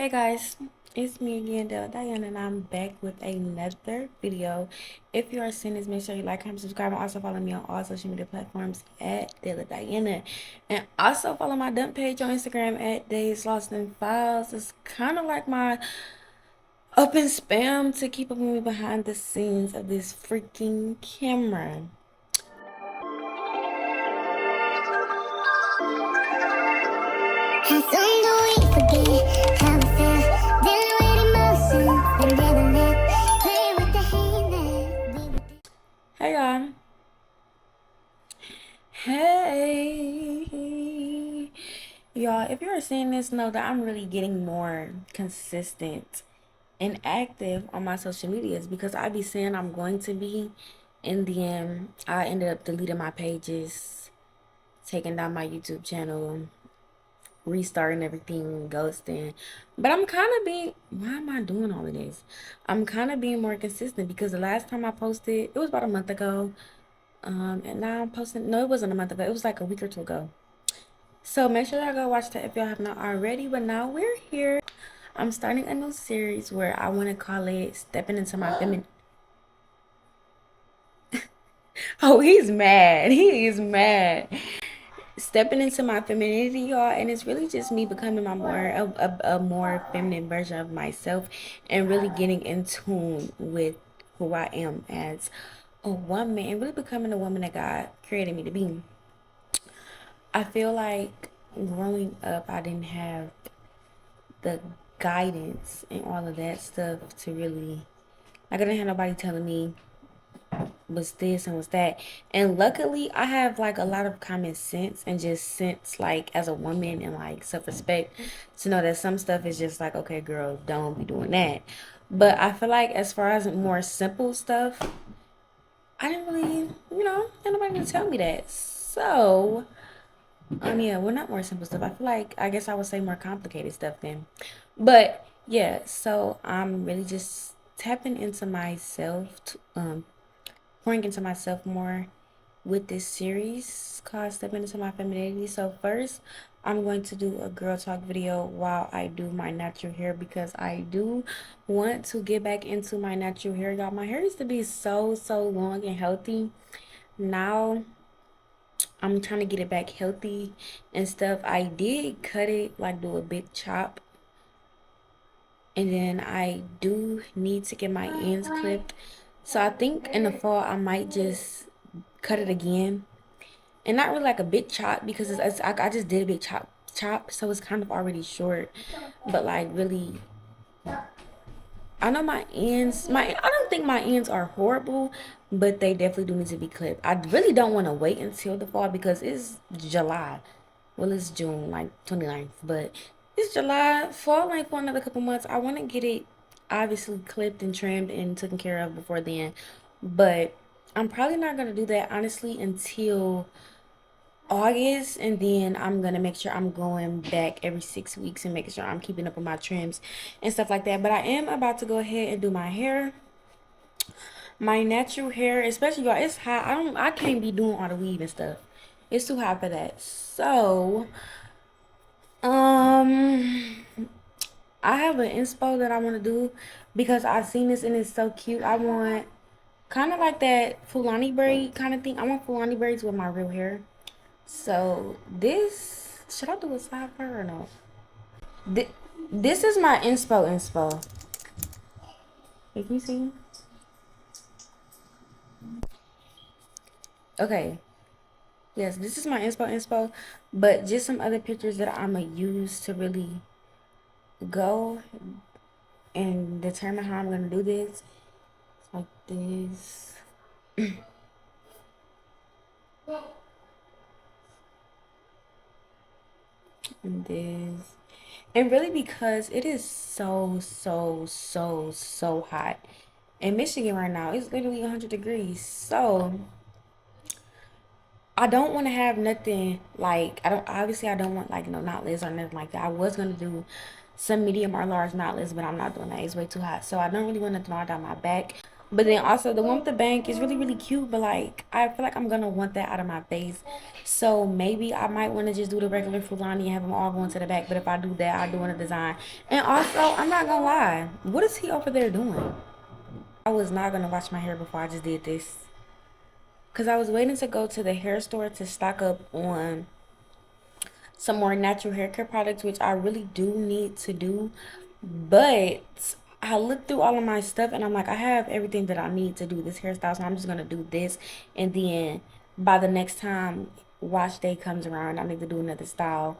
Hey guys, it's me again, DaylaDiana, and I'm back with another video. If you are seeing this, make sure you like, comment, subscribe, and also follow me on all social media platforms at DaylaDiana. And also follow my dump page on Instagram at Days Lost in Files. It's kind of like my open spam to keep up with me behind the scenes of this freaking camera. Hey y'all. Hey y'all, if you're seeing this, know that I'm really getting more consistent and active on my social medias because I be saying I'm going to be, and then I ended up deleting my pages, taking down my YouTube channel, restarting everything, ghosting. But I'm kind of being, why am I doing all of this? I'm kind of being more consistent because the last time I posted, it was about a month ago. And now I'm posting, no, it wasn't a month ago, it was like a week or two ago. So make sure y'all go watch that if y'all have not already. But now we're here. I'm starting a new series where I want to call it Stepping Into My Feminine. Oh, he's mad. He is mad. Stepping into my femininity, y'all, and it's really just me becoming a more feminine version of myself and really getting in tune with who I am as a woman and really becoming the woman that God created me to be. I feel like growing up, I didn't have the guidance and all of that stuff to really, like, I didn't have nobody telling me what's this and what's that. And luckily, I have like a lot of common sense and just sense, like, as a woman and like self-respect to know that some stuff is just like, okay, girl, don't be doing that. But I feel like as far as more simple stuff, I didn't really, had nobody to tell me that. So yeah, well, not more simple stuff. I feel like, I guess I would say more complicated stuff then. But yeah, so I'm really just tapping into myself, pouring into myself more with this series called Stepping Into My Femininity. So first, I'm going to do a girl talk video while I do my natural hair because I do want to get back into my natural hair, y'all. My hair used to be so long and healthy. Now I'm trying to get it back healthy and stuff. I did cut it, like do a big chop. And then I do need to get my ends clipped. So I think in the fall I might just cut it again. And not really like a big chop because I just did a big chop. So it's kind of already short. But like really, I know my ends, I don't think my ends are horrible, but they definitely do need to be clipped. I really don't want to wait until the fall because it's July. Well, it's June, like 29th, but it's July. Fall, like, for another couple months. I want to get it obviously clipped and trimmed and taken care of before then. But I'm probably not going to do that, honestly, until August, and then I'm gonna make sure I'm going back every 6 weeks and making sure I'm keeping up with my trims and stuff like that. But I am about to go ahead and do my hair, my natural hair, especially, y'all. It's hot. I can't be doing all the weave and stuff. It's too hot for that. So I have an inspo that I want to do because I've seen this and it's so cute. I want kind of like that Fulani braid kind of thing. I want Fulani braids with my real hair. So this, should I do a side part or no? This is my inspo. Can you see? Okay. Yes, this is my inspo. But just some other pictures that I'm going to use to really go and determine how I'm going to do this. Like this. And this. And really because it is so hot in Michigan right now. It's literally 100 degrees. So I don't want to have nothing like, I don't want like no knotless or nothing like that. I was gonna do some medium or large knotless, but I'm not doing that. It's way too hot. So I don't really want nothing all down my back. But then also the one with the bank is really, really cute. But like, I feel like I'm gonna want that out of my face. So maybe I might want to just do the regular Fulani and have them all going to the back. But if I do that, I do want a design. And also, I'm not gonna lie. What is he over there doing? I was not gonna wash my hair before I just did this. Cause I was waiting to go to the hair store to stock up on some more natural hair care products, which I really do need to do. But I looked through all of my stuff and I'm like, I have everything that I need to do this hairstyle, so I'm just gonna do this. And then by the next time wash day comes around, I need to do another style.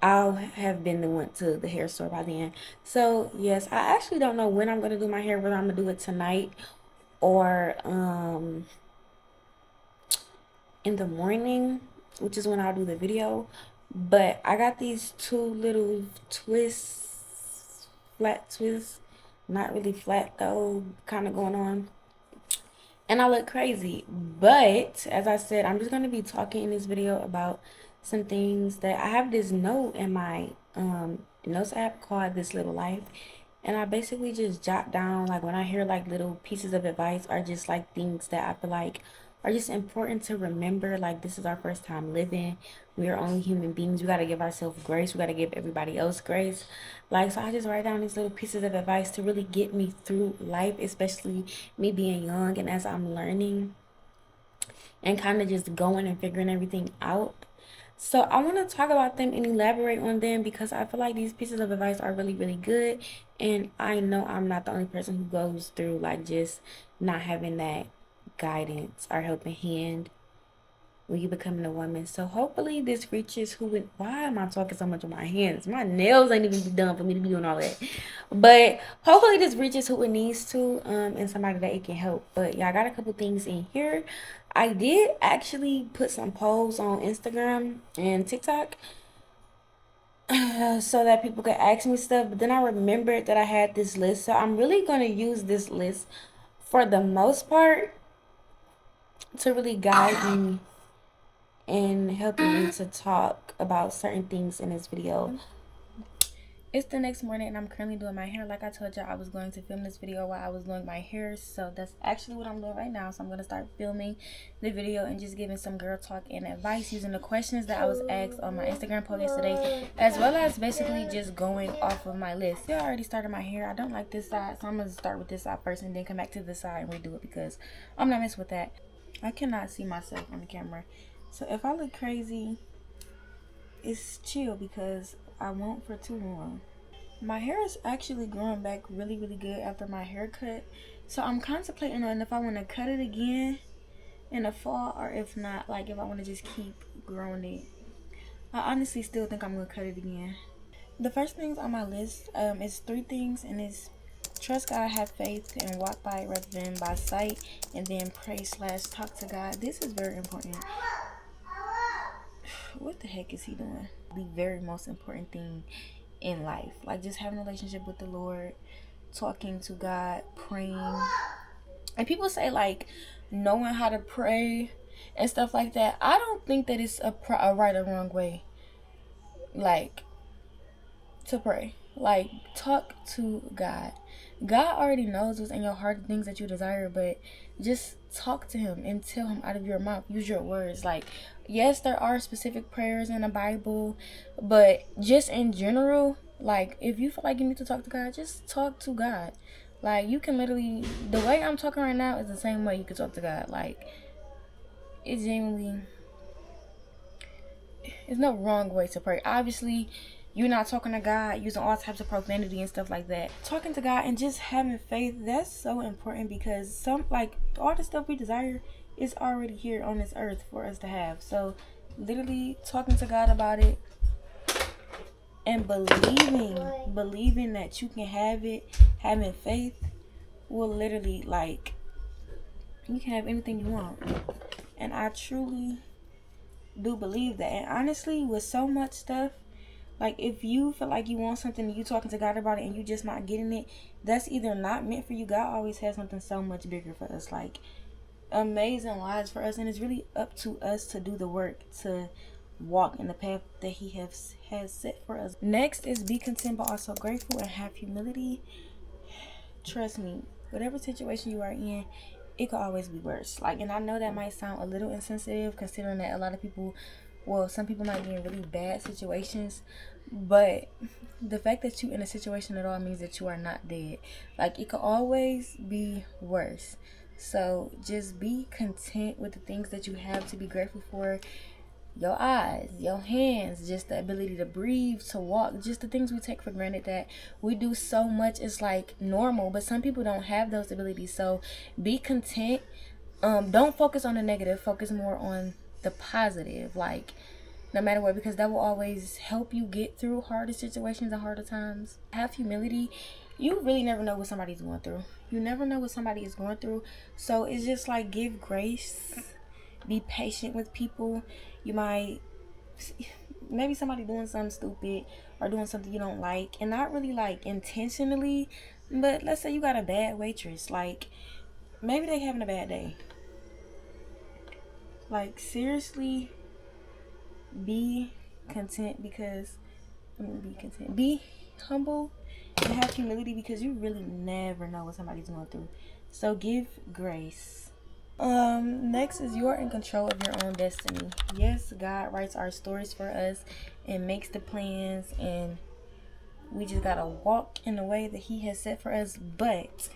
I'll have been the one to the hair store by then. So yes, I actually don't know when I'm gonna do my hair, whether I'm gonna do it tonight or in the morning, which is when I'll do the video. But I got these two little twists, flat twists, not really flat though, kind of going on. And I look crazy. But as I said, I'm just going to be talking in this video about some things that I have this note in my notes app called This Little Life. And I basically just jot down, like, when I hear like little pieces of advice or just like things that I feel like are just important to remember. Like, this is our first time living. We are only human beings. We got to give ourselves grace. We got to give everybody else grace. Like, so I just write down these little pieces of advice to really get me through life, especially me being young and as I'm learning and kind of just going and figuring everything out. So I want to talk about them and elaborate on them because I feel like these pieces of advice are really, really good. And I know I'm not the only person who goes through like just not having that guidance or helping hand when you becoming a woman. So hopefully this reaches who it. Why am I talking so much with my hands? My nails ain't even done for me to be doing all that. But hopefully this reaches who it needs to, and somebody that it can help. But yeah, I got a couple things in here. I did actually put some polls on Instagram and TikTok so that people could ask me stuff. But then I remembered that I had this list. So I'm really going to use this list for the most part to really guide me and helping me to talk about certain things in this video. It's the next morning and I'm currently doing my hair. Like I told y'all, I was going to film this video while I was doing my hair. So that's actually what I'm doing right now. So I'm going to start filming the video and just giving some girl talk and advice using the questions that I was asked on my Instagram post yesterday, as well as basically just going off of my list. Yeah, I already started my hair. I don't like this side, so I'm going to start with this side first and then come back to this side and redo it because I'm not messing with that. I cannot see myself on the camera. So if I look crazy, it's chill because I won't for too long. My hair is actually growing back really, really good after my haircut. So I'm contemplating on if I want to cut it again in the fall or if not, like if I want to just keep growing it. I honestly still think I'm going to cut it again. The first things on my list is 3 things, and it's trust God, have faith, and walk by it rather than by sight, and then pray/talk to God. This is very important. What the heck is he doing? The very most important thing in life, like just having a relationship with the Lord, talking to God, praying. And people say like knowing how to pray and stuff like that. I don't think that it's a right or wrong way like to pray. Like, talk to God. God already knows what's in your heart, the things that you desire, but just talk to him and tell him out of your mouth. Use your words. Like, yes, there are specific prayers in the Bible, but just in general, like, if you feel like you need to talk to God, just talk to God. Like, you can literally, the way I'm talking right now is the same way you can talk to God. Like, it's genuinely, there's no wrong way to pray. Obviously, you're not talking to God using all types of profanity and stuff like that. Talking to God and just having faith, that's so important because all the stuff we desire is already here on this earth for us to have. So literally talking to God about it and believing that you can have it, having faith will literally, like, you can have anything you want. And I truly do believe that. And honestly, with so much stuff, like, if you feel like you want something and you talking to God about it and you just not getting it, that's either not meant for you. God always has something so much bigger for us, like amazing lives for us, and it's really up to us to do the work to walk in the path that he has set for us. Next is be content but also grateful and have humility. Trust me, whatever situation you are in, it could always be worse. Like, and I know that might sound a little insensitive, considering that a lot of people, well, some people might be in really bad situations, but the fact that you in a situation at all means that you are not dead. Like, it could always be worse. So just be content with the things that you have to be grateful for. Your eyes, your hands, just the ability to breathe, to walk, just the things we take for granted that we do so much is like normal, but some people don't have those abilities. So be content. Don't focus on the negative, focus more on the positive, like no matter what, because that will always help you get through harder situations and harder times. Have humility. You really never know what somebody's going through. You never know what somebody is going through. So it's just like, give grace, be patient with people. You might, maybe somebody doing something stupid or doing something you don't like, and not really like intentionally, but let's say you got a bad waitress, like maybe they having a bad day. Like, seriously, be content, because be humble and have humility, because you really never know what somebody's going through. So give grace. Next is, you're in control of your own destiny. Yes, God writes our stories for us and makes the plans, and we just gotta walk in the way that He has set for us. But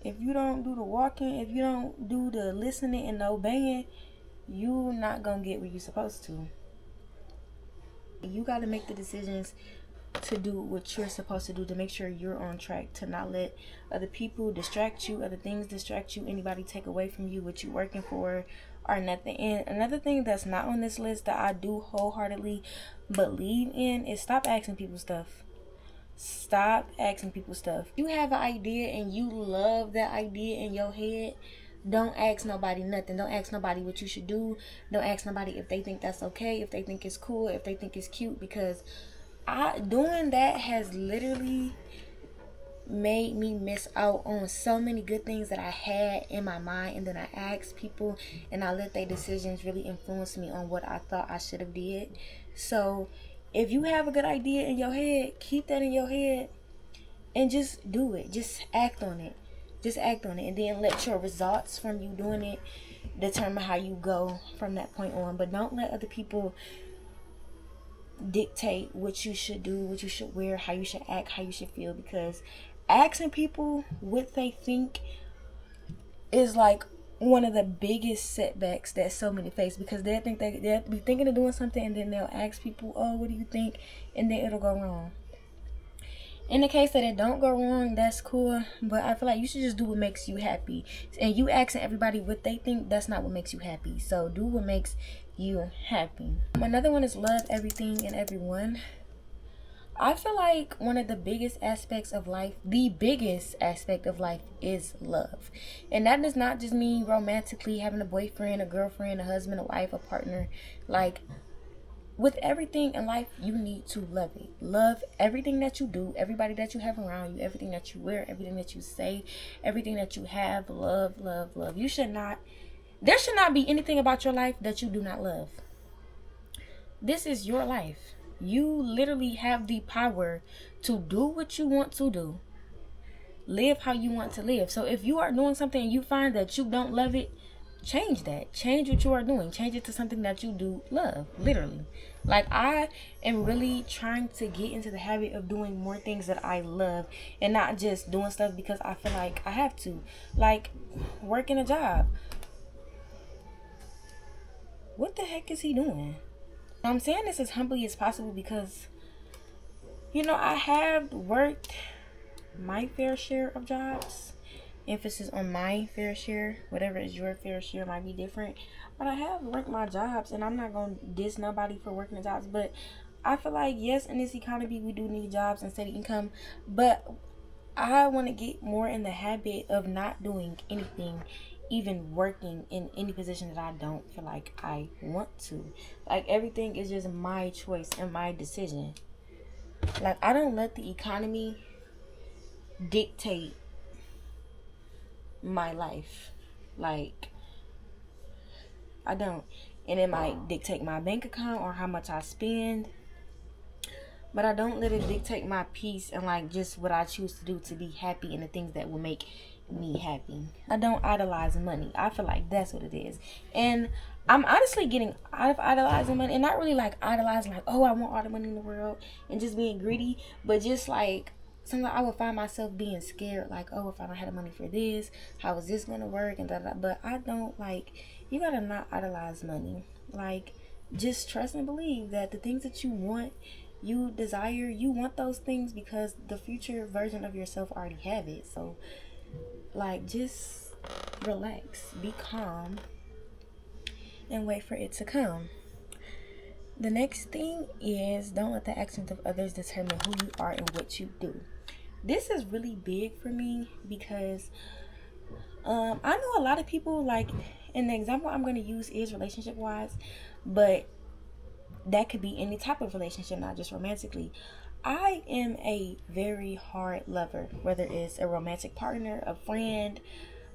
if you don't do the walking, if you don't do the listening and the obeying, you're not gonna get where you're supposed to. You gotta make the decisions to do what you're supposed to do, to make sure you're on track, to not let other people distract you, other things distract you, anybody take away from you what you're working for or nothing. And another thing that's not on this list that I do wholeheartedly believe in is stop asking people stuff. Stop asking people stuff. You have an idea and you love that idea in your head, don't ask nobody nothing. Don't ask nobody what you should do. Don't ask nobody if they think that's okay, if they think it's cool, if they think it's cute, because doing that has literally made me miss out on so many good things that I had in my mind, and then I asked people and I let their decisions really influence me on what I thought I should have did. So if you have a good idea in your head, keep that in your head and just do it. Just act on it. Just act on it, and then let your results from you doing it determine how you go from that point on. But don't let other people dictate what you should do, what you should wear, how you should act, how you should feel, because asking people what they think is like one of the biggest setbacks that so many face, because they'll be thinking of doing something, and then they'll ask people, oh, what do you think, and then it'll go wrong. In the case that it don't go wrong, that's cool, but I feel like you should just do what makes you happy. And you asking everybody what they think, that's not what makes you happy. So do what makes you happy. Another one is love everything and everyone. I feel like one of the biggest aspects of life, the biggest aspect of life, is love. And that does not just mean romantically having a boyfriend, a girlfriend, a husband, a wife, a partner. Like, with everything in life, you need to love it. Love everything that you do, everybody that you have around you, everything that you wear, everything that you say, everything that you have. Love, love, love. There should not be anything about your life that you do not love. This is your life. You literally have the power to do what you want to do. Live how you want to live. So if you are doing something and you find that you don't love it, change that. Change what you are doing. Change it to something that you do love, literally. Like, I am really trying to get into the habit of doing more things that I love, and not just doing stuff because I feel like I have to. Like, working a job. What the heck is he doing? I'm saying this as humbly as possible because, I have worked my fair share of jobs. Emphasis on my fair share. Whatever is your fair share might be different, but I have worked my jobs, and I'm not gonna diss nobody for working the jobs, but I feel like, yes, in this economy we do need jobs and steady income, but I want to get more in the habit of not doing anything, even working in any position that I don't feel like I want to. Like, everything is just my choice and my decision. Like, I don't let the economy dictate my life. Like, I don't. And it might dictate my bank account or how much I spend, but I don't let it dictate my peace and like just what I choose to do to be happy and the things that will make me happy. I don't idolize money. I feel like that's what it is. And I'm honestly getting out of idolizing money, and not really like idolizing like, oh, I want all the money in the world and just being greedy, but just like sometimes I would find myself being scared, like, oh, if I don't have the money for this, how is this gonna work, and da. But I don't like. You gotta not idolize money. Like, just trust and believe that the things that you want, you desire, you want those things because the future version of yourself already have it. So, like, just relax, be calm, and wait for it to come. The next thing is, don't let the actions of others determine who you are and what you do. This is really big for me because I know a lot of people, like, and the example I'm going to use is relationship wise, but that could be any type of relationship, not just romantically. I am a very hard lover, whether it's a romantic partner, a friend,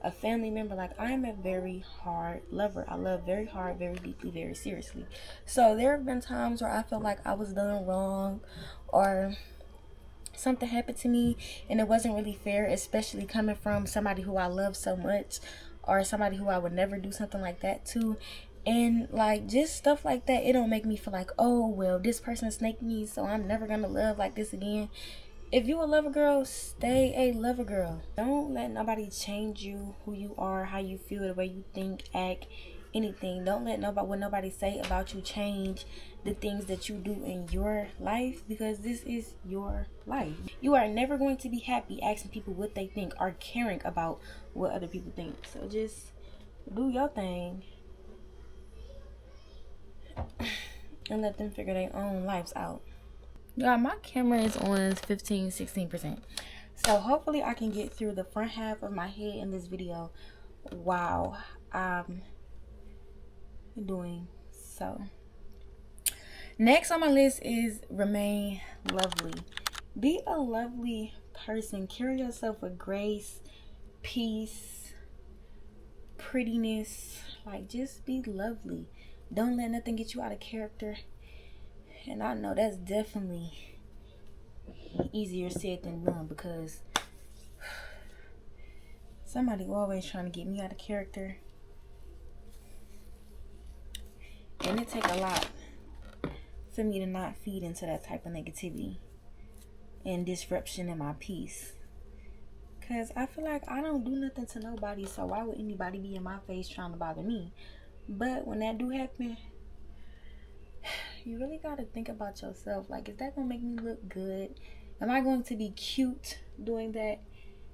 a family member. Like, I am a very hard lover. I love very hard, very deeply, very seriously. So there have been times where I felt like I was done wrong, or something happened to me and it wasn't really fair, especially coming from somebody who I love so much, or somebody who I would never do something like that to. And like, just stuff like that, it don't make me feel like, oh well, this person snaked me, so I'm never gonna love like this again. If you a lover girl, stay a lover girl. Don't let nobody change you, who you are, how you feel, the way you think, act, anything. Don't let what nobody say about you change the things that you do in your life, because this is your life. You are never going to be happy asking people what they think or caring about what other people think. So just do your thing and let them figure their own lives out. Yeah, my camera is on 15-16%. So hopefully I can get through the front half of my head in this video while I'm doing so. Next on my list is remain lovely. Be a lovely person. Carry yourself with grace, peace, prettiness. Like, just be lovely. Don't let nothing get you out of character. And I know that's definitely easier said than done, because somebody always trying to get me out of character. And it take a lot for me to not feed into that type of negativity and disruption in my peace. Because I feel like I don't do nothing to nobody, so why would anybody be in my face trying to bother me? But when that do happen, you really got to think about yourself. Like, is that going to make me look good? Am I going to be cute doing that?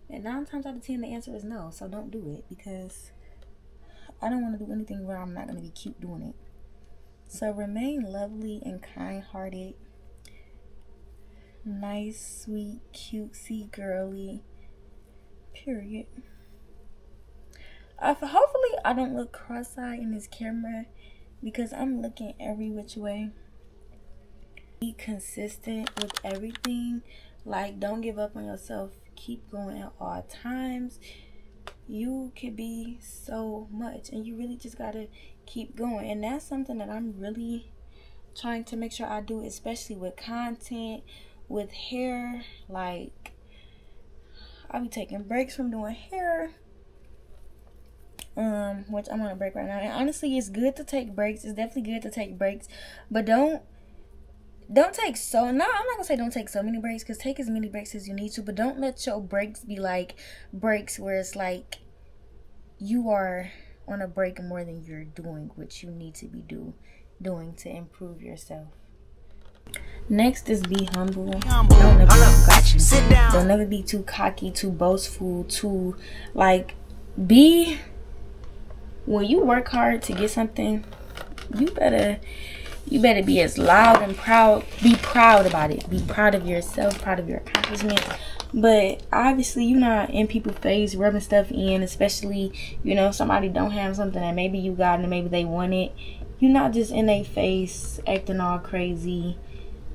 And 9 times out of 10, the answer is no. So don't do it, because I don't want to do anything where I'm not going to be cute doing it. So remain lovely and kind-hearted. Nice, sweet, cutesy, girly. Period. Hopefully I don't look cross-eyed in this camera, because I'm looking every which way. Be consistent with everything. Like, don't give up on yourself. Keep going at all times. You could be so much, and you really just gotta keep going. And that's something that I'm really trying to make sure I do, especially with content, with hair. Like, I'll be taking breaks from doing hair, which I'm on a break right now. And honestly, it's good to take breaks. It's definitely good to take breaks, but don't take I'm not gonna say don't take so many breaks, because take as many breaks as you need to, but don't let your breaks be like breaks where it's like you are on a break more than you're doing what you need to be doing to improve yourself. Next is be humble. Don't never be cocky. Don't never be too cocky, too boastful, too like be. When you work hard to get something, you better be as loud and proud. Be proud about it. Be proud of yourself, proud of your accomplishments. But obviously, you're not in people's face rubbing stuff in, especially, somebody don't have something that maybe you got and maybe they want it. You're not just in their face acting all crazy.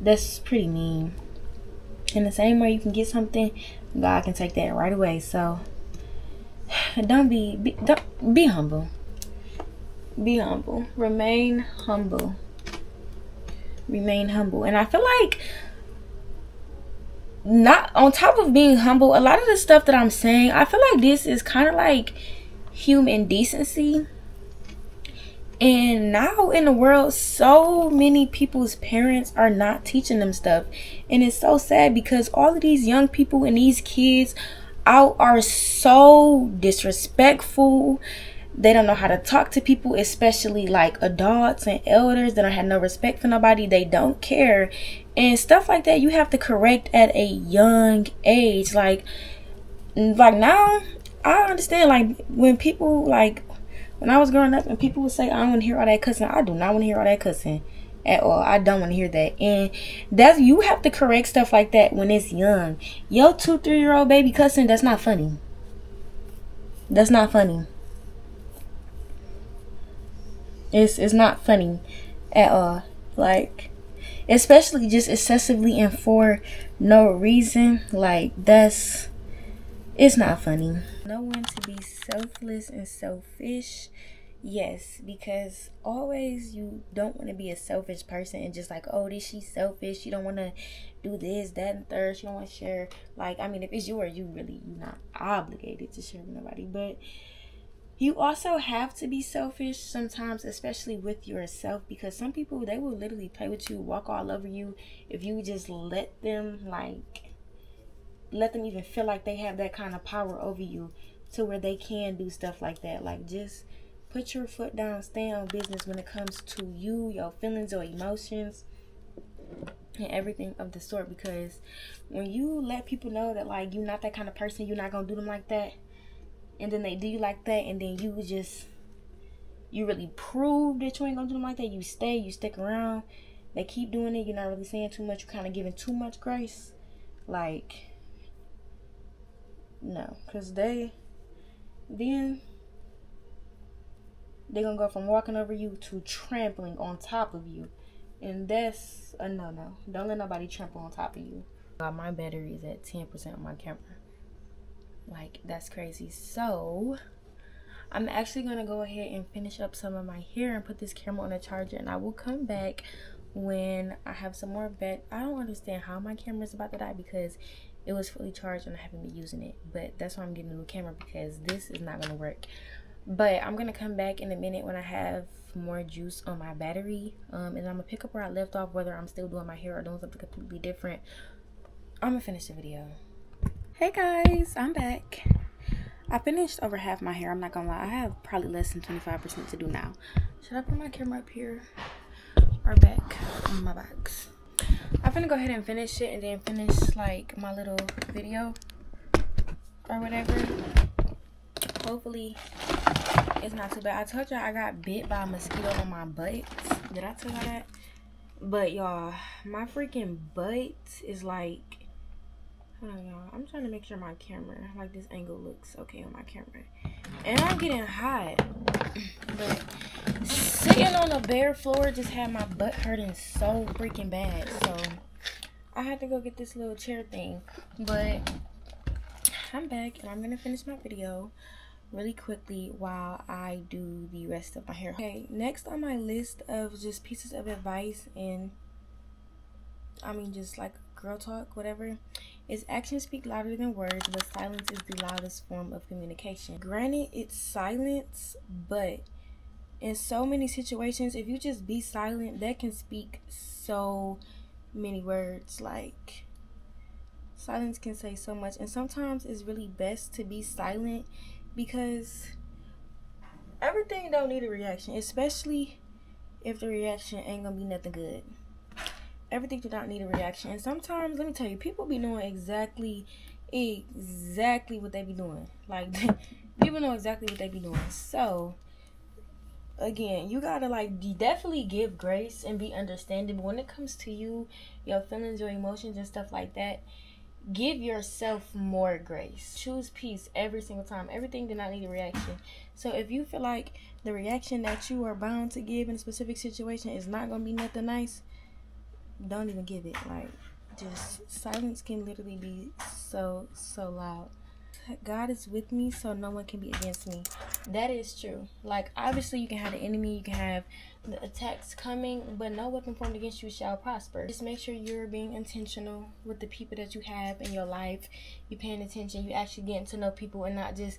That's pretty mean. In the same way you can get something, God can take that right away. So don't be humble. Be humble. Remain humble. And I feel like not on top of being humble, a lot of the stuff that I'm saying, I feel like this is kind of like human decency. And now in the world, so many people's parents are not teaching them stuff. And it's so sad because all of these young people and these kids out are so disrespectful. They don't know how to talk to people, especially like adults and elders. They don't have no respect for nobody. They don't care. And stuff like that you have to correct at a young age. Like now, I understand like when people like when I was growing up and people would say, I don't want to hear all that cussing. I do not want to hear all that cussing at all. I don't want to hear that. And that's, you have to correct stuff like that when it's young. Your 2-3-year-old baby cussing, that's not funny. That's not funny. It's not funny at all. Like, especially just excessively and for no reason. Like, it's not funny. Know when to be selfless and selfish. Yes, because always you don't want to be a selfish person and just like, oh, she's selfish. You don't want to do this, that, and third. You don't want to share. Like, I mean, if it's yours, you're not obligated to share with nobody. But you also have to be selfish sometimes, especially with yourself, because some people, they will literally play with you, walk all over you if you just let them even feel like they have that kind of power over you to where they can do stuff like that. Like, just put your foot down, stay on business when it comes to you, your feelings or emotions and everything of the sort. Because when you let people know that like you're not that kind of person, you're not gonna do them like that, and then they do you like that, and then you really prove that you ain't gonna do them like that, you stick around, they keep doing it, you're not really saying too much, you're kind of giving too much grace. Like, no, because they're gonna go from walking over you to trampling on top of you, and that's a no. Don't let nobody trample on top of you. My battery is at 10% on my camera. Like, that's crazy. So I'm actually gonna go ahead and finish up some of my hair and put this camera on a charger, and I will come back when I have some more I don't understand how my camera is about to die because it was fully charged and I haven't been using it. But that's why I'm getting a new camera, because this is not gonna work. But I'm gonna come back in a minute when I have more juice on my battery, and I'm gonna pick up where I left off, whether I'm still doing my hair or doing something completely different. I'm gonna finish the video. Hey guys, I'm back. I finished over half my hair. I'm not gonna lie, I have probably less than 25% to do now. Should I put my camera up here or back on my box? I'm gonna go ahead and finish it and then finish like my little video or whatever. Hopefully it's not too bad. I told y'all I got bit by a mosquito on my butt. Did I tell y'all that? But y'all, my freaking butt is like, hold on y'all, I'm trying to make sure my camera, like this angle looks okay on my camera. And I'm getting hot. But sitting on a bare floor just had my butt hurting so freaking bad. So I had to go get this little chair thing. But I'm back and I'm gonna finish my video really quickly while I do the rest of my hair. Okay, next on my list of just pieces of advice, and I mean just like girl talk, whatever, is actions speak louder than words, but silence is the loudest form of communication. Granted, it's silence, but in so many situations, if you just be silent, that can speak so many words. Like, silence can say so much, and sometimes it's really best to be silent, because everything don't need a reaction, especially if the reaction ain't gonna be nothing good. Everything do not need a reaction. And sometimes, let me tell you, people be knowing exactly what they be doing. Like, people know exactly what they be doing. So again, you gotta like definitely give grace and be understanding. But when it comes to you, your feelings, your emotions and stuff like that, give yourself more grace. Choose peace every single time. Everything did not need a reaction. So if you feel like the reaction that you are bound to give in a specific situation is not gonna be nothing nice, don't even give it. Like, just silence can literally be so loud. God is with me, so no one can be against me. That is true. Like, obviously, you can have the enemy, you can have the attacks coming, but no weapon formed against you shall prosper. Just make sure you're being intentional with the people that you have in your life. You're paying attention, you actually getting to know people and not just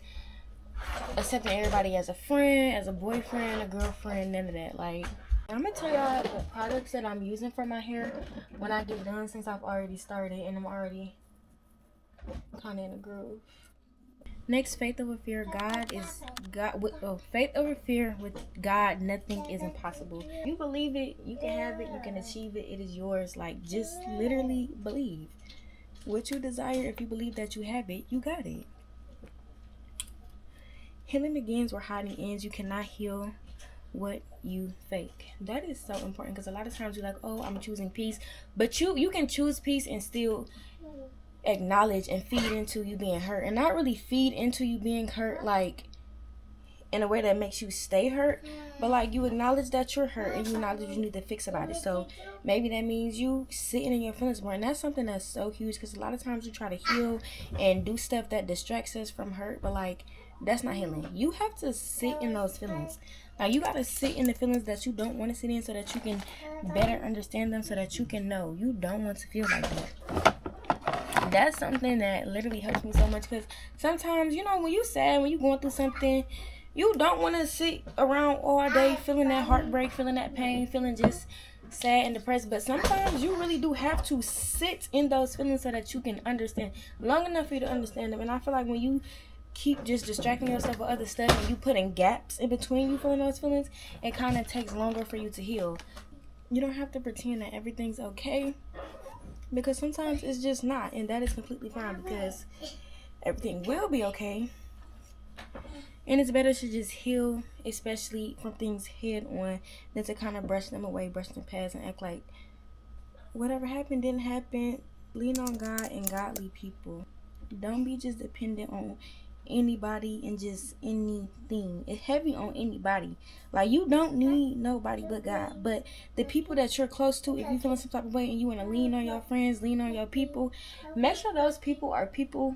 accepting everybody as a friend, as a boyfriend, a girlfriend, none of that. Like, I'm gonna tell y'all the products that I'm using for my hair when I get done, since I've already started and I'm already kind of in a groove. Next, faith over fear. God is God. Faith over fear. With God, nothing is impossible. You believe it, you can have it, you can achieve it. It is yours. Like, just literally believe what you desire. If you believe that you have it, you got it. Healing begins where hiding ends. You cannot heal what you fake. That is so important, because a lot of times you're like, oh, I'm choosing peace, but you can choose peace and still acknowledge and feed into you being hurt, and not really feed into you being hurt like in a way that makes you stay hurt, but like you acknowledge that you're hurt and you acknowledge you need to fix about it. So maybe that means you sitting in your feelings more, and that's something that's so huge, because a lot of times we try to heal and do stuff that distracts us from hurt, but like that's not healing. You have to sit in those feelings. Like, you gotta sit in the feelings that you don't want to sit in, so that you can better understand them, so that you can know you don't want to feel like that. That's something that literally helps me so much, because sometimes, you know, when you sad, when you going through something, you don't want to sit around all day feeling that heartbreak, feeling that pain, feeling just sad and depressed. But sometimes you really do have to sit in those feelings so that you can understand long enough for you to understand them. And I feel like when you keep just distracting yourself with other stuff and you putting gaps in between you feeling those feelings, it kind of takes longer for you to heal. You don't have to pretend that everything's okay, because sometimes it's just not, and that is completely fine, because everything will be okay. And it's better to just heal, especially from things head on, than to kind of brush them away, brush them past, and act like whatever happened didn't happen. Lean on God and godly people. Don't be just dependent on anybody and just anything. It's heavy on anybody. Like, you don't need nobody but God. But the people that you're close to, if you feeling some type of way and you want to lean on your friends, lean on your people, make sure those people are people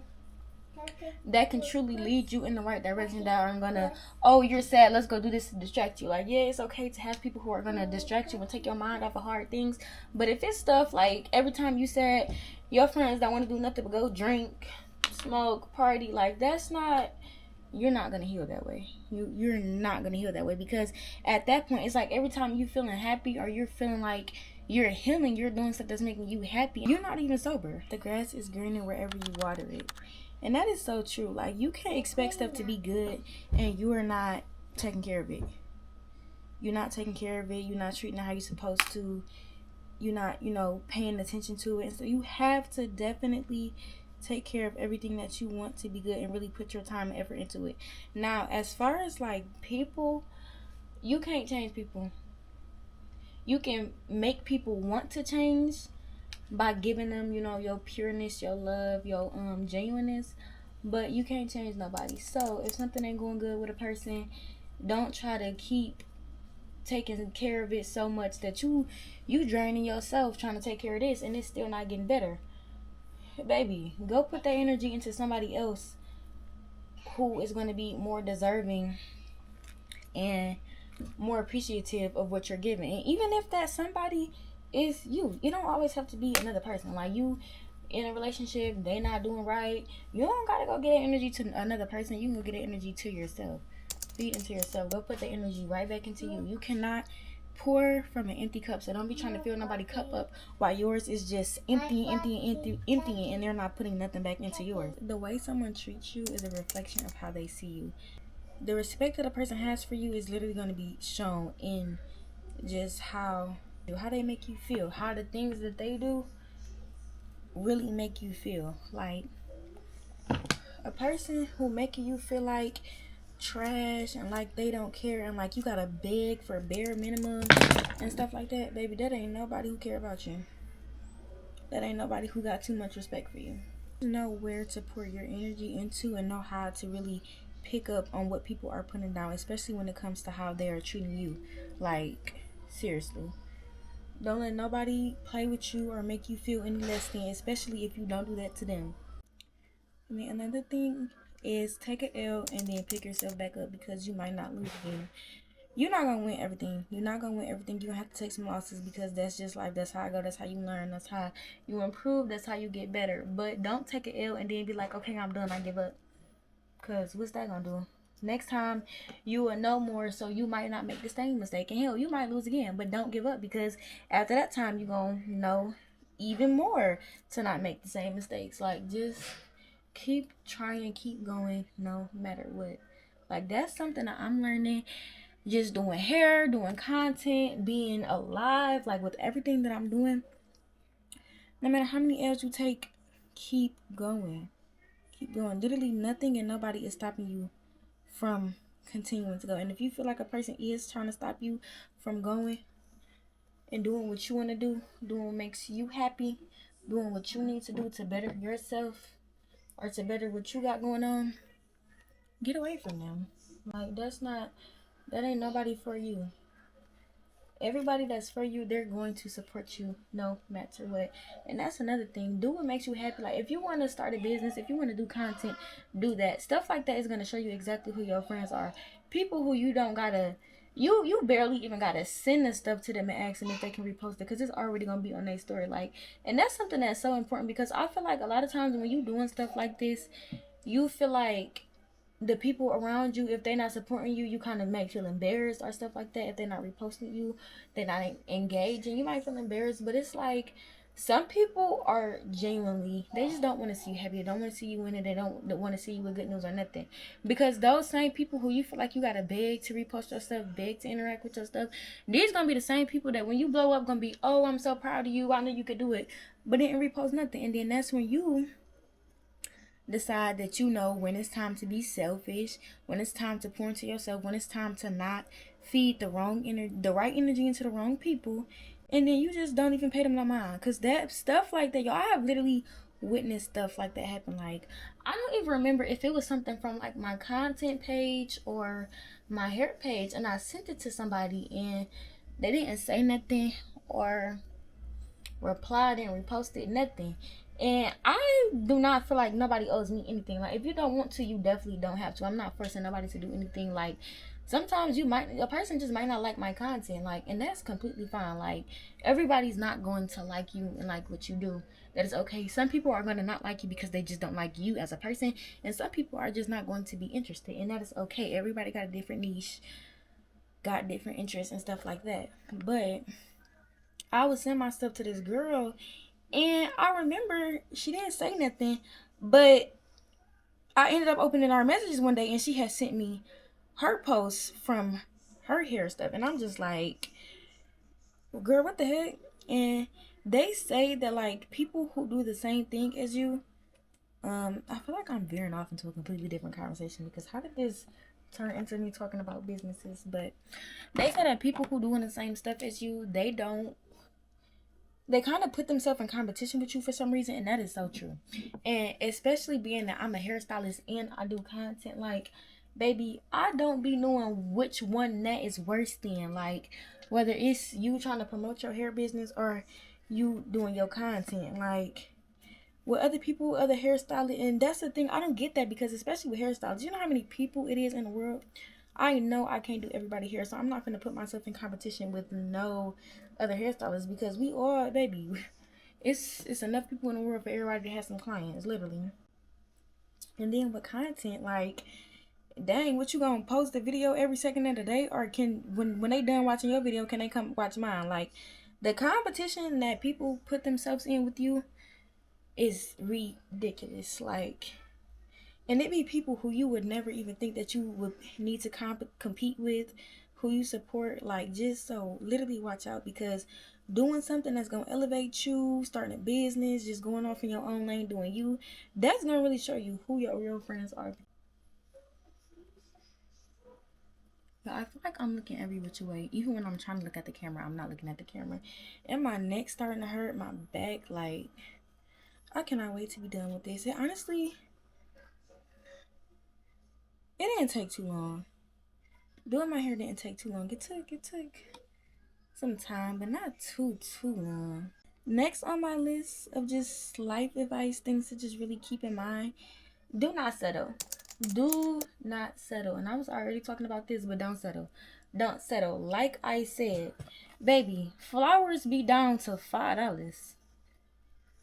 that can truly lead you in the right direction, that aren't gonna, oh, you're sad, let's go do this to distract you. Like, yeah, it's okay to have people who are gonna distract you and take your mind off of hard things, but if it's stuff like every time you sad, your friends that want to do nothing but go drink, smoke, party, like, that's not, you're not gonna heal that way. You're not gonna heal that way, because at that point it's like every time you feeling happy or you're feeling like you're healing, you're doing stuff that's making you happy, you're not even sober. The grass is greener wherever you water it. And that is so true. Like, you can't expect stuff to be good and you are not taking care of it. You're not taking care of it. You're not treating it how you're supposed to. You're not, paying attention to it. And so you have to definitely take care of everything that you want to be good and really put your time and effort into it. Now, as far as like people, you can't change people. You can make people want to change by giving them, your pureness, your love, your genuineness, but you can't change nobody. So if something ain't going good with a person, don't try to keep taking care of it so much that you draining yourself trying to take care of this and it's still not getting better. Baby, go put that energy into somebody else who is going to be more deserving and more appreciative of what you're giving. And even if that somebody is you, it don't always have to be another person. Like, you in a relationship, they not doing right, you don't gotta go get that energy to another person. You can go get that energy to yourself. Feed into yourself. Go put the energy right back into you. You cannot pour from an empty cup. So don't be trying to fill nobody's cup up while yours is just empty, and they're not putting nothing back into yours. The way someone treats you is a reflection of how they see you. The respect that a person has for you is literally going to be shown in just how they make you feel, how the things that they do really make you feel. Like, a person who making you feel like trash and like they don't care and like you gotta beg for bare minimum and stuff like that, baby, that ain't nobody who care about you. That ain't nobody who got too much respect for you. Know where to pour your energy into and know how to really pick up on what people are putting down, especially when it comes to how they are treating you. Like, seriously, don't let nobody play with you or make you feel any less than, especially if you don't do that to them. And then another thing is take a L and then pick yourself back up, because you might not lose again. You're not gonna win everything. You're not gonna win everything. You're gonna have to take some losses, because that's just life. That's how I go. That's how you learn. That's how you improve. That's how you get better. But don't take an L and then be like, okay, I'm done. I give up. Because what's that gonna do? Next time you will know more, so you might not make the same mistake. And hell, you might lose again. But don't give up, because after that time, you're gonna know even more to not make the same mistakes. Like, just keep trying, keep going, no matter what. Like, that's something that I'm learning, just doing hair, doing content, being alive, like with everything that I'm doing. No matter how many L's you take, keep going. Keep going. Literally nothing and nobody is stopping you from continuing to go. And if you feel like a person is trying to stop you from going and doing what you want to do, doing what makes you happy, doing what you need to do to better yourself or to better what you got going on, get away from them. Like, that ain't nobody for you. Everybody that's for you, they're going to support you no matter what. And that's another thing. Do what makes you happy. Like, if you want to start a business, if you want to do content, do that. Stuff like that is going to show you exactly who your friends are. People who you don't gotta, you barely even gotta send the stuff to them and ask them if they can repost it, because it's already gonna be on their story. Like, and that's something that's so important, because I feel like a lot of times when you doing stuff like this, you feel like the people around you, if they're not supporting you, you kind of make feel embarrassed or stuff like that. If they're not reposting you, they're not engaging, you might feel embarrassed. But it's like, some people are genuinely, they just don't want to see you happy. They don't want to see you winning. They don't want to see you with good news or nothing. Because those same people who you feel like you gotta beg to repost your stuff, beg to interact with your stuff, these gonna be the same people that when you blow up gonna be, oh, I'm so proud of you, I knew you could do it, but didn't repost nothing. And then that's when you decide that you know when it's time to be selfish, when it's time to pour into yourself, when it's time to not feed the right energy into the wrong people, and then you just don't even pay them no mind. Cause that stuff like that, y'all, I have literally witnessed stuff like that happen. Like, I don't even remember if it was something from like my content page or my hair page, and I sent it to somebody and they didn't say nothing or replied and reposted nothing. And I do not feel like nobody owes me anything. Like, if you don't want to, you definitely don't have to. I'm not forcing nobody to do anything. Like, sometimes a person just might not like my content, like, and that's completely fine. Like, everybody's not going to like you and like what you do. That is okay. Some people are going to not like you because they just don't like you as a person, and some people are just not going to be interested, and that is okay. Everybody got a different niche, got different interests and stuff like that. But I would send my stuff to this girl, and I remember she didn't say nothing, but I ended up opening our messages one day, and she had sent me her posts from her hair stuff, and I'm just like, well, girl, what the heck? And they say that, like, people who do the same thing as you, I feel like I'm veering off into a completely different conversation, because how did this turn into me talking about businesses? But they say that people who doing the same stuff as you, they kind of put themselves in competition with you for some reason, and that is so true. And especially being that I'm a hairstylist and I do content, like, baby, I don't be knowing which one that is worse than. Like, whether it's you trying to promote your hair business or you doing your content, like, with other people, other hairstylists. And that's the thing, I don't get that, because especially with hairstylists, you know how many people it is in the world. I know I can't do everybody hair, so I'm not gonna put myself in competition with no other hairstylists, because we all, baby, it's enough people in the world for everybody to have some clients, literally. And then with content, like, dang, what you gonna post a video every second of the day, or can when they done watching your video, can they come watch mine? Like, the competition that people put themselves in with you is ridiculous. Like, and it be people who you would never even think that you would need to compete with, who you support. Like, just so literally watch out, because doing something that's gonna elevate you, starting a business, just going off in your own lane, doing you, that's gonna really show you who your real friends are. But I feel like I'm looking every which way. Even when I'm trying to look at the camera, I'm not looking at the camera. And my neck's starting to hurt, my back, like, I cannot wait to be done with this. And honestly, it didn't take too long. Doing my hair didn't take too long. It took some time, but not too long. Next on my list of just life advice, things to just really keep in mind: do not settle. Do not settle. And I was already talking about this, but don't settle. Don't settle. Like I said, baby, flowers be down to $5.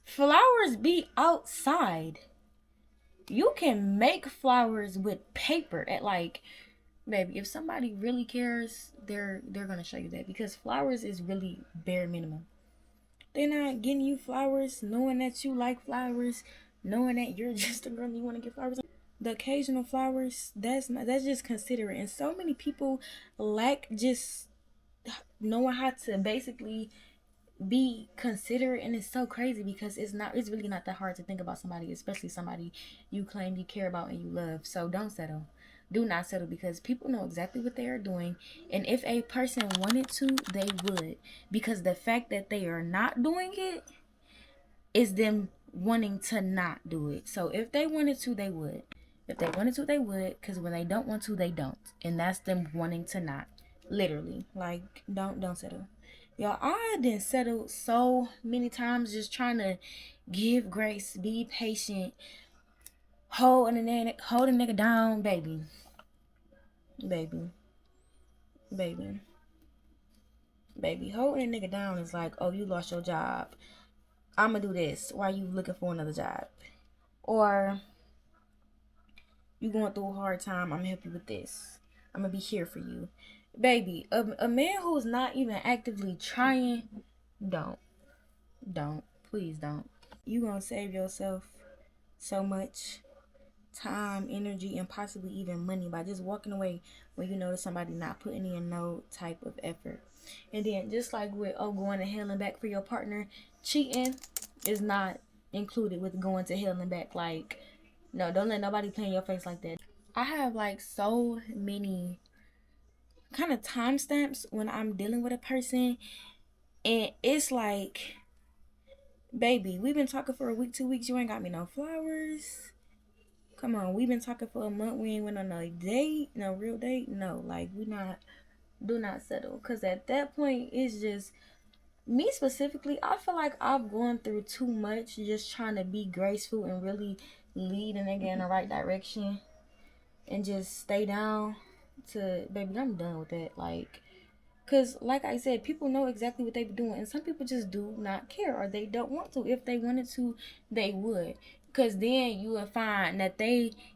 Flowers be outside. You can make flowers with paper at like, baby, if somebody really cares, they're gonna show you that, because flowers is really bare minimum. They're not getting you flowers knowing that you like flowers, knowing that you're just a girl and you want to get flowers. The occasional flowers, that's just considerate. And so many people lack just knowing how to basically be considerate, and it's so crazy because it's really not that hard to think about somebody, especially somebody you claim you care about and you love. So don't settle. Do not settle, because people know exactly what they are doing, and if a person wanted to, they would, because the fact that they are not doing it is them wanting to not do it. So if they wanted to, they would. If they wanted to, they would, because when they don't want to, they don't, and that's them wanting to not. Literally, like, don't settle. Y'all, I didn't settle so many times just trying to give grace, be patient, hold a nigga down, baby, baby, baby, baby. Holding a nigga down is like, oh, you lost your job, I'ma do this while you looking for another job, or you going through a hard time, I'm gonna help you with this, I'm gonna be here for you, baby. A man who's not even actively trying, don't, please don't. You gonna save yourself so much time, energy, and possibly even money by just walking away when you notice somebody not putting in no type of effort. And then just like with going to hell and back for your partner, cheating is not included with going to hell and back. Like, no, don't let nobody play in your face like that. I have like so many kind of timestamps when I'm dealing with a person, and it's like, baby, we've been talking for a week, 2 weeks, you ain't got me no flowers. Come on, we've been talking for a month, we ain't went on no date, no real date. No, like, do not settle. Because at that point, it's just, me specifically, I feel like I've gone through too much just trying to be graceful and really lead a nigga in the right direction and just stay down to, baby, I'm done with that. Like, because, like I said, people know exactly what they be doing. And some people just do not care, or they don't want to. If they wanted to, they would. Because then you will find that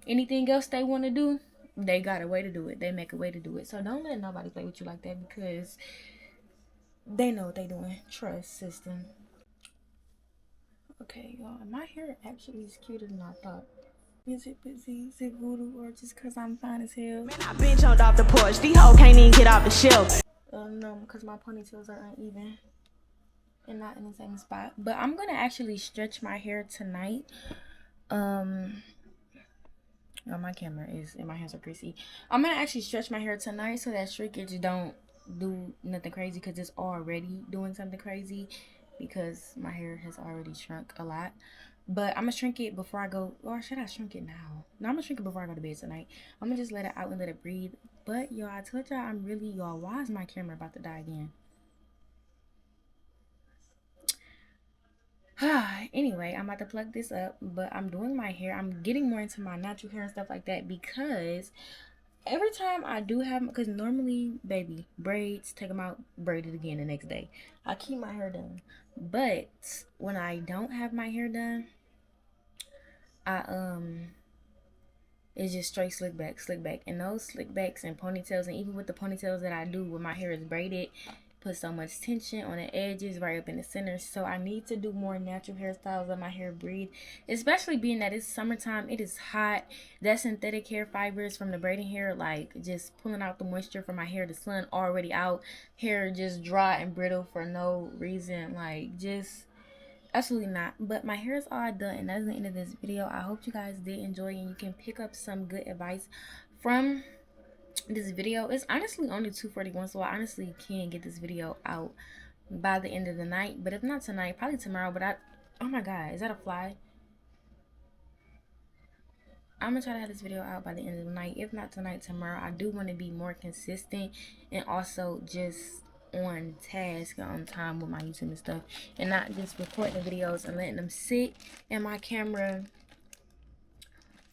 anything else they want to do, they got a way to do it. They make a way to do it. So don't let nobody play with you like that, because they know what they doing. Trust system. Okay, y'all. My hair actually is cuter than I thought. Is it busy? Is it voodoo? Or just because I'm fine as hell? Man, I been jumped off the porch. These hoes can't even get off the shelf. No, because my ponytails are uneven and not in the same spot. But I'm gonna actually stretch my hair tonight. Oh, my camera is, and my hands are greasy. I'm gonna actually stretch my hair tonight so that shrinkage don't do nothing crazy, because it's already doing something crazy, because my hair has already shrunk a lot. But I'm gonna shrink it before I go, or should I shrink it now? No, I'm gonna shrink it before I go to bed tonight. I'm gonna just let it out and let it breathe. But y'all, I told y'all, why is my camera about to die again? Anyway, I'm about to plug this up, but I'm doing my hair. I'm getting more into my natural hair and stuff like that, because every time I do have, because normally, baby, braids, take them out, braid it again the next day. I keep my hair done. But when I don't have my hair done, I it's just straight slick back. And those slick backs and ponytails, and even with the ponytails that I do when my hair is braided, put so much tension on the edges, right up in the center. So I need to do more natural hairstyles, let my hair breathe, especially being that it's summertime, it is hot. That synthetic hair fibers from the braiding hair, like, just pulling out the moisture from my hair, the sun already out, hair just dry and brittle for no reason, like, just absolutely not. But my hair is all done, and that's the end of this video. I hope you guys did enjoy, and you can pick up some good advice from this video. It's honestly only 2:41, so I honestly can get this video out by the end of the night. But if not tonight, probably tomorrow. But oh my god, is that a fly? I'm gonna try to have this video out by the end of the night. If not tonight, tomorrow. I do want to be more consistent, and also just on task, on time with my YouTube and stuff, and not just recording the videos and letting them sit in my camera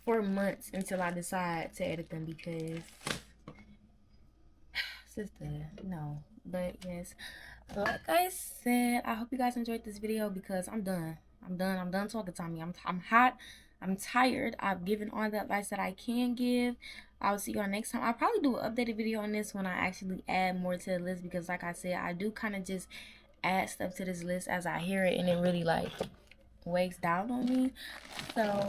for months until I decide to edit them because, sister, no. But yes, like I said, I hope you guys enjoyed this video because I'm done. I'm done talking, Tommy. I'm hot. I'm tired. I've given all the advice that I can give. I'll see y'all next time. I'll probably do an updated video on this when I actually add more to the list because, like I said, I do kind of just add stuff to this list as I hear it, and it really like weighs down on me. So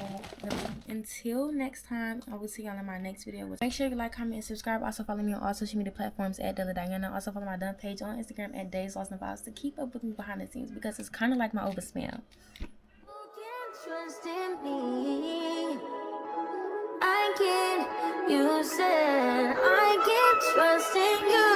until next time, I will see y'all in my next video. Make sure you like, comment, and subscribe. Also follow me on all social media platforms at DaylaDiana. Also follow my done page on Instagram at Days Lost and Vibes to keep up with me behind the scenes because it's kind of like my over spam. Trust in me. I can't. You said I can't trust in you.